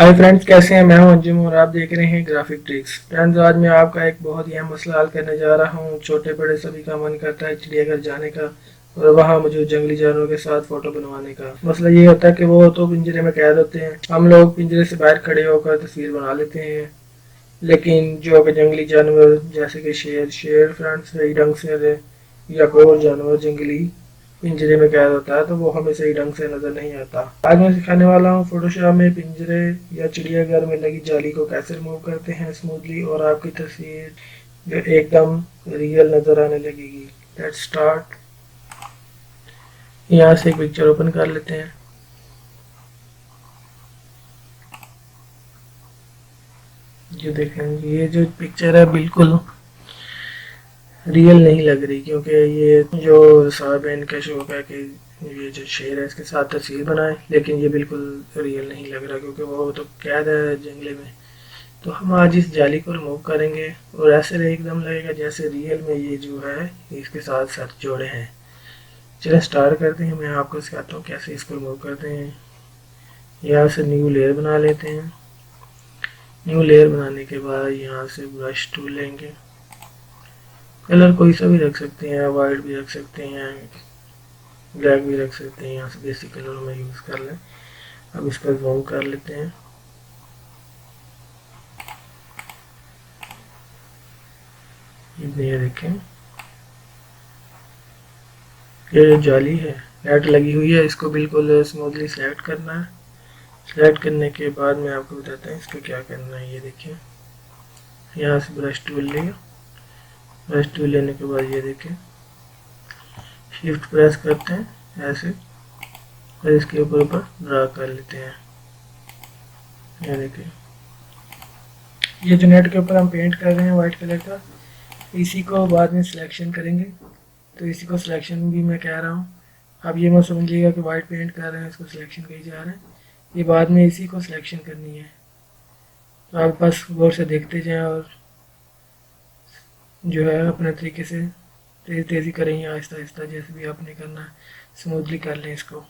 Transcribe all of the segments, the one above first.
Hi friends, कैसे हैं? मैं हूं अंजुम और आप देख रहे हैं ग्राफिक ट्रिक्स। फ्रेंड्स, आज मैं आपका एक बहुत ही अहम मसला हल करने जा रहा हूं। छोटे बड़े सभी का मन करता है चिड़ियाघर जाने का और वहां मौजूद जंगली जानवरों के साथ फोटो बनवाने का। मसला ये होता है कि वो तो पिंजरे में कैद होते हैं, हम लोग पिंजरे से बाहर खड़े होकर तस्वीर बना लेते हैं। लेकिन जो कि जंगली जानवर जैसे कि शेर शेर फ्रेंड्स सही ढंग से रहे या कोई और जानवर जंगली पिंजरे में कैद होता है तो वो हमें सही ढंग से नजर नहीं आता। आज मैं सिखाने वाला हूँ फोटोशॉप में पिंजरे या चिड़ियाघर में लगी जाली को कैसे रिमूव करते हैं स्मूथली और आपकी तस्वीर जो एकदम रियल नजर आने लगेगी। Let's start. यहाँ से एक पिक्चर ओपन कर लेते हैं। जो देखें, ये जो पिक्चर है बिल्कुल रियल नहीं लग रही, क्योंकि ये जो साहब है इनका शौक है कि ये जो शेर है इसके साथ तस्वीर बनाए, लेकिन ये बिल्कुल रियल नहीं लग रहा क्योंकि वो तो कैद है जंगले में। तो हम आज इस जाली को रिमूव करेंगे और ऐसे एकदम लगेगा जैसे रियल में ये जो है इसके साथ साथ जोड़े हैं। चलिए स्टार्ट करते हैं। मैं आपको सिखाता हूँ कैसे इसको रिमूव करते हैं। यहाँ से न्यू लेयर बना लेते हैं। न्यू लेयर बनाने के बाद यहाँ से ब्रश टूल लेंगे। कलर कोई सा भी रख सकते हैं, वाइट भी रख सकते हैं, ब्लैक भी रख सकते हैं। यहाँ से बेसिक कलर में यूज़ कर लें। अब इसका जूम कर लेते हैं। ये देखें, ये जो जाली है लाइट लगी हुई है, इसको बिल्कुल स्मूथली सेलेक्ट करना है। सेलेक्ट करने के बाद मैं आपको बताता हूँ इसको क्या करना है। ये देखिए, यहाँ से ब्रश टूल लिया। ब्रश टूल लेने के बाद ये देखें, शिफ्ट प्रेस करते हैं ऐसे और इसके ऊपर ऊपर ड्रा कर लेते हैं। ये देखिए, ये जो नेट के ऊपर हम पेंट कर रहे हैं वाइट कलर का, इसी को बाद में सिलेक्शन करेंगे। तो इसी को सिलेक्शन भी मैं कह रहा हूँ। अब ये मत समझिएगा कि वाइट पेंट कर रहे हैं इसको सिलेक्शन कही जा रहा है, ये बाद में इसी को सिलेक्शन करनी है। तो आप बस गौर से देखते जाएं और जो है अपने तरीके से तेज़ी तेज़ी करें या आहिस्ता आहिस्ता, जैसे भी आपने करना है स्मूथली कर लें इसको।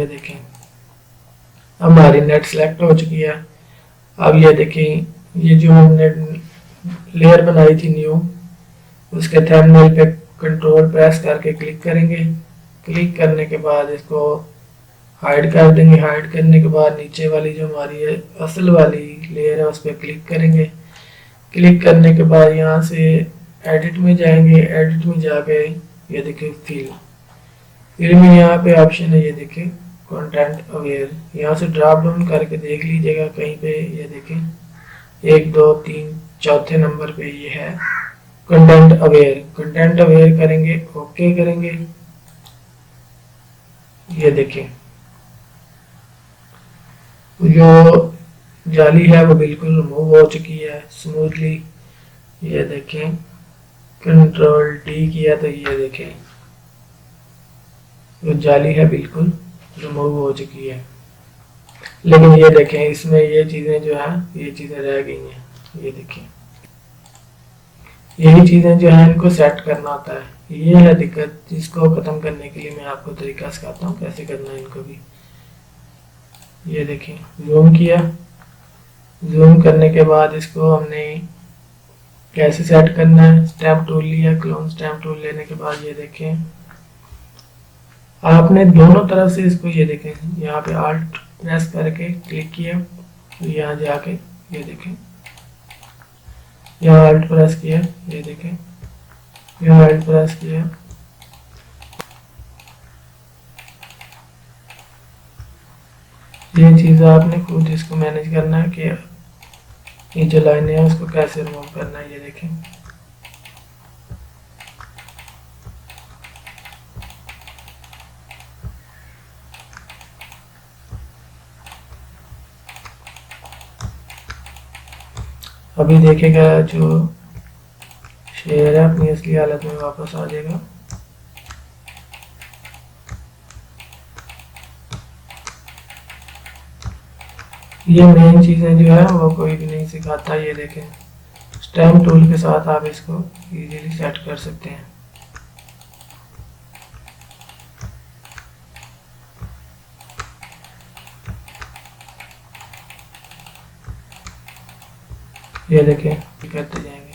देखें हमारी नेट सेलेक्ट हो चुकी है। अब ये देखें, ये जो हमने लेयर बनाई थी न्यू, उसके थंबनेल पे कंट्रोल प्रेस करके क्लिक करेंगे। क्लिक करने के बाद इसको हाइड कर देंगे। हाइड करने के बाद नीचे वाली जो हमारी असल वाली लेयर है उस पर क्लिक करेंगे। क्लिक करने के बाद यहाँ से एडिट में जाएंगे। एडिट में जाके ये देखिए फिल में यहाँ पे ऑप्शन है, ये देखिए कंटेंट अवेयर। यहाँ से ड्रॉप डाउन करके देख लीजिएगा कहीं पे, ये देखें 1 2 3 चौथे नंबर पे ये है कंटेंट अवेयर। कंटेंट अवेयर करेंगे, ओके करेंगे। ये देखें जो जाली है वो बिल्कुल रिमूव हो चुकी है स्मूथली। ये देखें कंट्रोल डी किया तो ये देखें जो जाली है बिल्कुल रिमूव हो चुकी है। लेकिन ये देखें इसमें ये चीज़ें जो है ये चीज़ें रह गई हैं। ये देखें यही चीज़ें जो है इनको सेट करना होता है। ये है दिक्कत, जिसको ख़त्म करने के लिए मैं आपको तरीका सिखाता हूँ कैसे करना है इनको भी। ये देखें जूम किया, जूम करने के बाद इसको हमने कैसे सेट करना है, स्टैम्प टूल लिया। क्लोन स्टैम्प टूल लेने के बाद ये देखें आपने दोनों तरफ से इसको, ये देखें यहाँ पे आल्ट प्रेस करके क्लिक किया तो यहाँ जाके ये देखें यहाँ आल्ट प्रेस किया, ये देखें यहाँ आल्ट प्रेस किया, ये चीज़ आपने खुद इसको मैनेज करना है कि ये जो लाइनें हैं उसको कैसे रिमूव करना है। ये देखें अभी देखेगा जो शेर है अपनी असली हालत में वापस आ जाएगा। ये मेन चीज़ें जो है वो कोई भी नहीं सिखाता। ये देखें स्टैम्प टूल के साथ आप इसको इजीली सेट कर सकते हैं। ये देखें करते जाएंगे।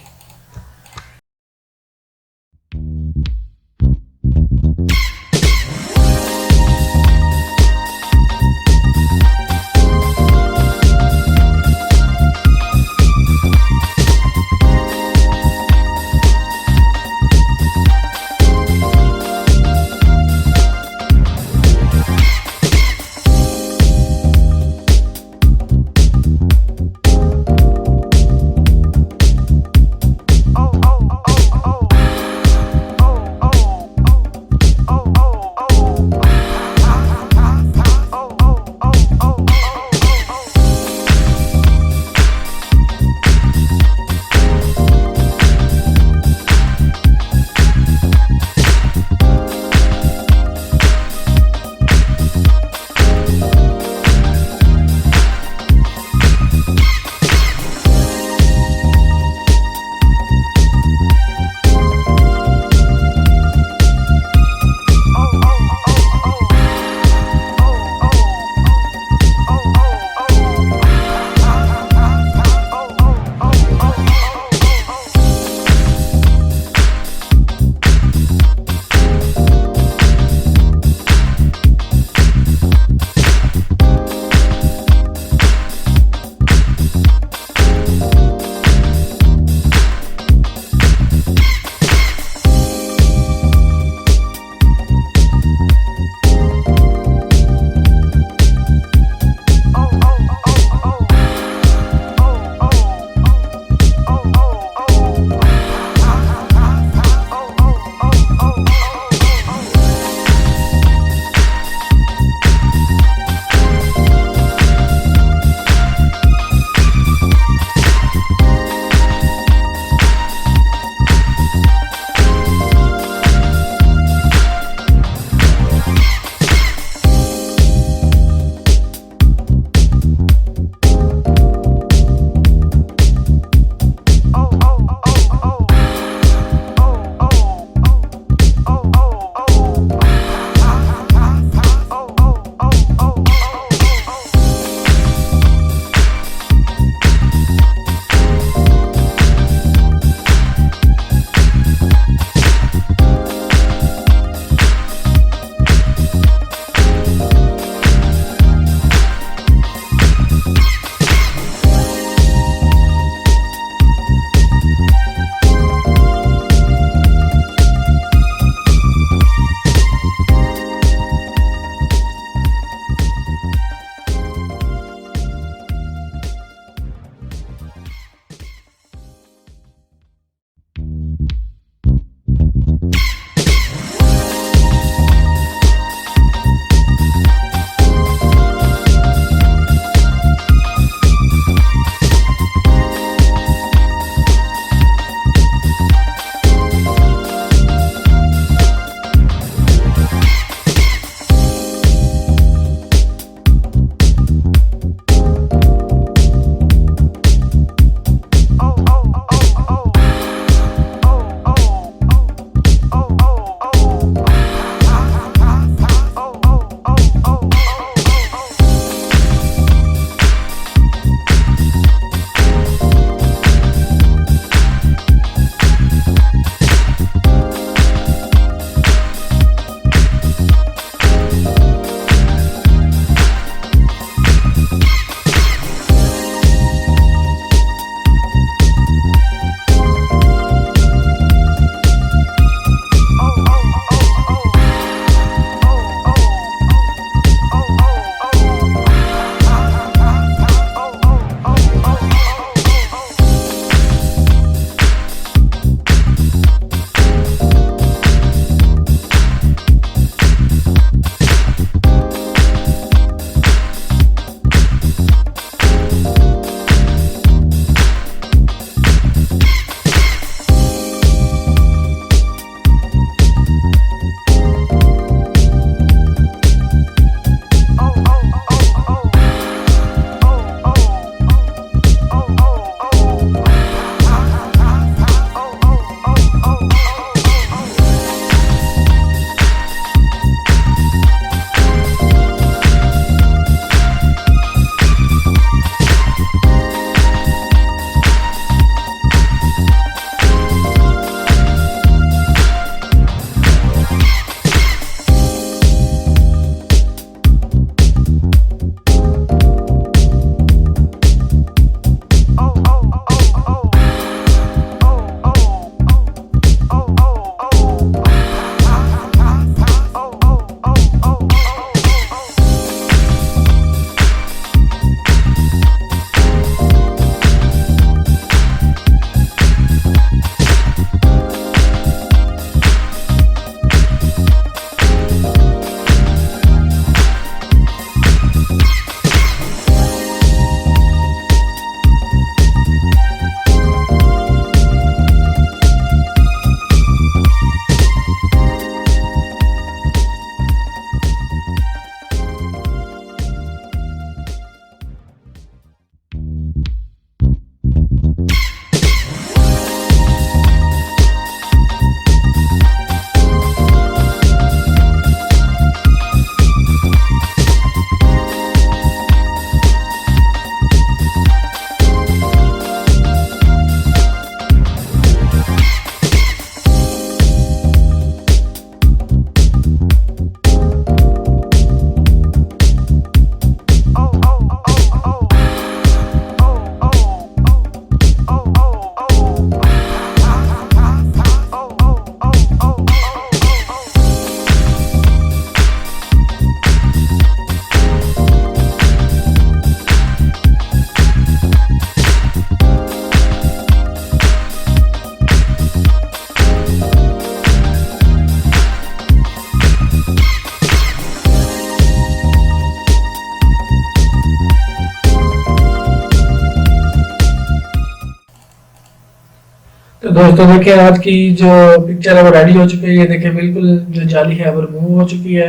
तो दोस्तों देखिए आज की जो पिक्चर है वो रेडी हो चुकी है। ये देखिए बिल्कुल जो जाली है वो रिमूव हो चुकी है।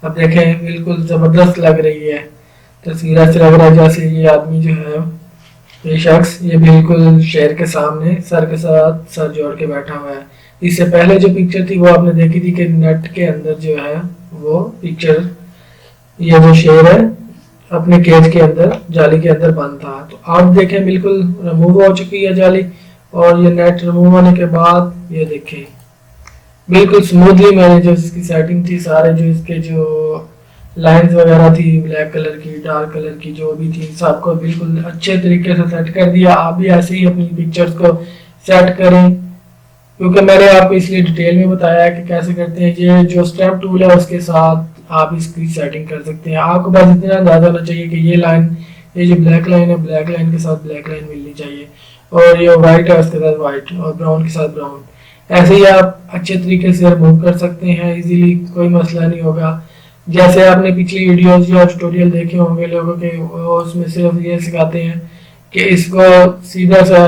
अब देखें बिल्कुल ज़बरदस्त लग रही है। तस्वीर ऐसे लग रहा है जैसे ये आदमी जो है, ये शख्स, ये बिल्कुल शेर के सामने सर के साथ सर जोड़ के बैठा हुआ है। इससे पहले जो पिक्चर थी वो आपने देखी थी कि नेट के अंदर जो है वो पिक्चर, ये जो शेर है अपने केज के अंदर जाली के अंदर बंद था। तो आप देखें बिल्कुल रिमूव हो चुकी है जाली, और ये नेट रिमूव होने के बाद ये देखें बिल्कुल स्मूथली मैंने जो इसकी सेटिंग थी, सारे जो इसके जो लाइंस वगैरह थी ब्लैक कलर की डार्क कलर की जो भी थी सबको बिल्कुल अच्छे तरीके से सेट कर दिया। आप भी ऐसे ही अपनी पिक्चर्स को सेट करें, क्योंकि मैंने आपको इसलिए डिटेल में बताया है कि कैसे करते हैं। ये जो स्टैम्प टूल है उसके साथ आप इसकी सेटिंग कर सकते हैं। आपको बस इतना अंदाजा होना चाहिए कि ये लाइन, ये जो ब्लैक लाइन है ब्लैक लाइन के साथ ब्लैक लाइन मिलनी चाहिए, और ये वाइट है उसके साथ वाइट, और ब्राउन के साथ ब्राउन। ऐसे ही आप अच्छे तरीके से रिमूव कर सकते हैं इजीली, कोई मसला नहीं होगा। जैसे आपने पिछली वीडियोस या ट्यूटोरियल देखे होंगे लोगों के, वो उसमें सिर्फ ये सिखाते हैं कि इसको सीधा सा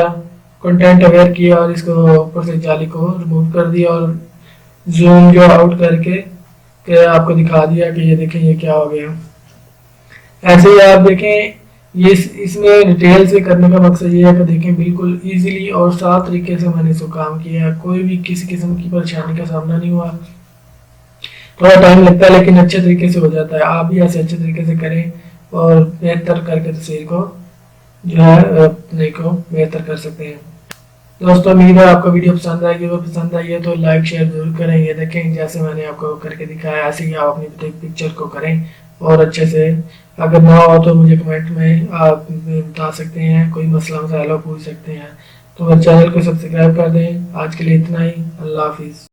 कंटेंट अवेयर किया और इसको ऊपर से जाली को रिमूव कर दिया और जूम जो आउट करके के आपको दिखा दिया कि ये देखें ये क्या हो गया। ऐसे ही आप देखें ये इसमें डिटेल से करने का मकसद ये है कि देखें बिल्कुल इजीली और साफ तरीके से मैंने इसको काम किया है, कोई भी किसी किस्म की परेशानी का सामना नहीं हुआ। थोड़ा टाइम लगता है लेकिन अच्छे तरीके से हो जाता है। आप भी ऐसे अच्छे तरीके से करें और बेहतर करके तस्वीर को जो है अपने को बेहतर कर सकते हैं। दोस्तों उम्मीद है आपको वीडियो पसंद आएगी। वो पसंद आई है तो लाइक शेयर जरूर करें। ये देखें जैसे मैंने आपको करके दिखाया ऐसे ही आप अपनी पिक्चर को करें और अच्छे से। अगर ना हो तो मुझे कमेंट में आप बता सकते हैं, कोई मसला मसाला पूछ सकते हैं। तो मेरे चैनल को सब्सक्राइब कर दें। आज के लिए इतना ही, अल्लाह हाफिज़।